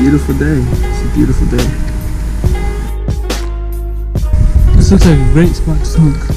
Beautiful day. It's a beautiful day. This looks like a great spot to smoke.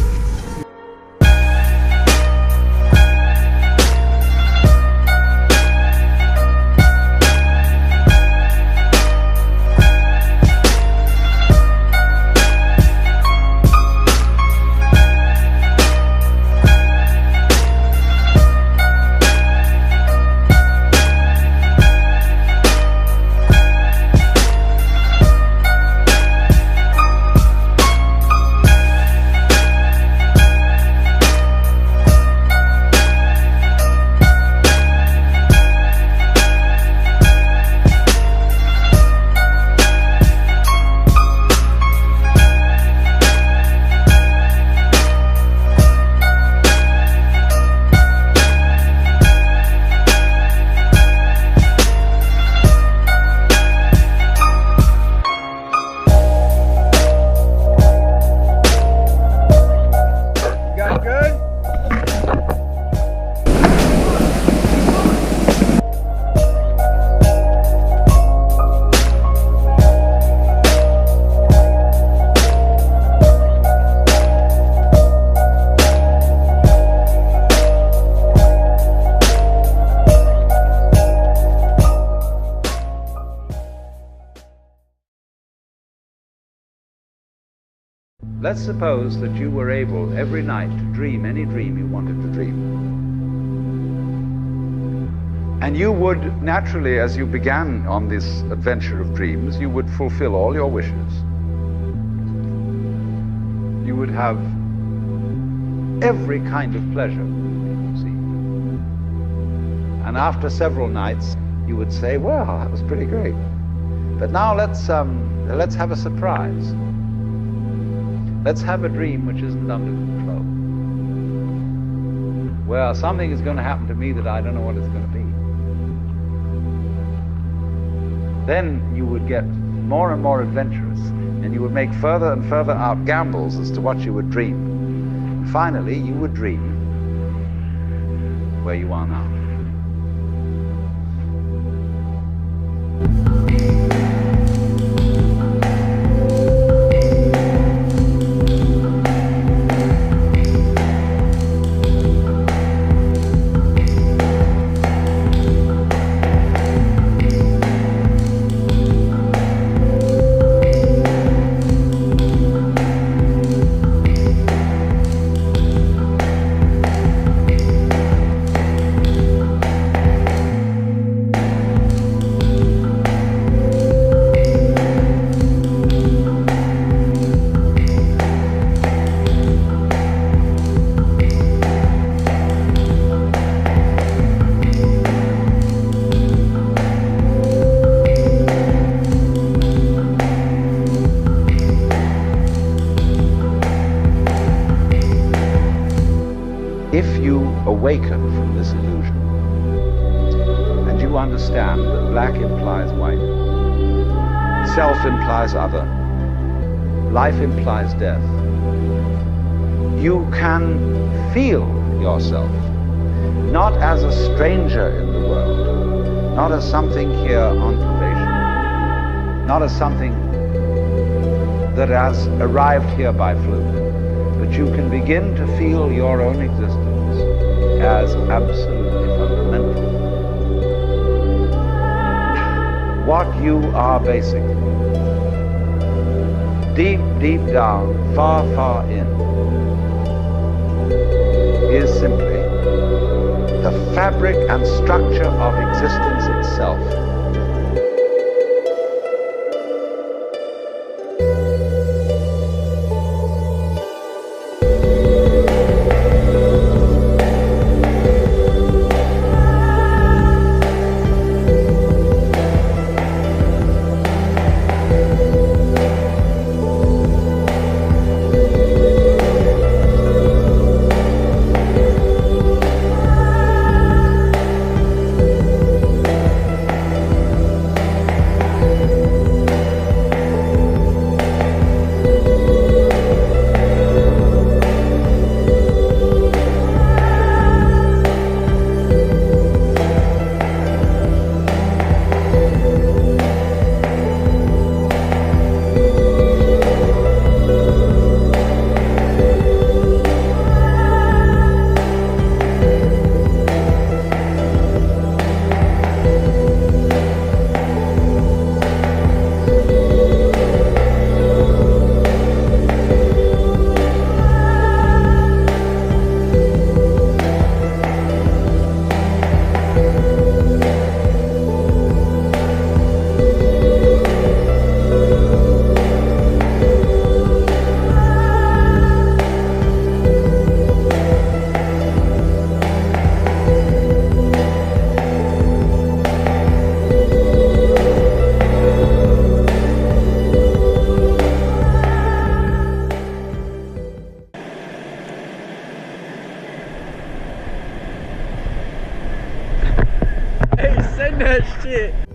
Let's suppose that you were able every night to dream any dream you wanted to dream. And you would naturally, as you began on this adventure of dreams, you would fulfill all your wishes. You would have every kind of pleasure, you see. And after several nights, you would say, well, that was pretty great. But now let's have a surprise. Let's have a dream which isn't under control. Well, something is going to happen to me that I don't know what it's going to be. Then you would get more and more adventurous, and you would make further and further out gambles as to what you would dream. And finally, you would dream where you are now. If you awaken from this illusion, and you understand that black implies white, self implies other, life implies death, you can feel yourself not as a stranger in the world, not as something here on probation, not as something that has arrived here by fluke, but you can begin to feel your own existence as absolutely fundamental. What you are basically, deep, deep down, far, far in, is simply the fabric and structure of existence itself. Hey, send that shit.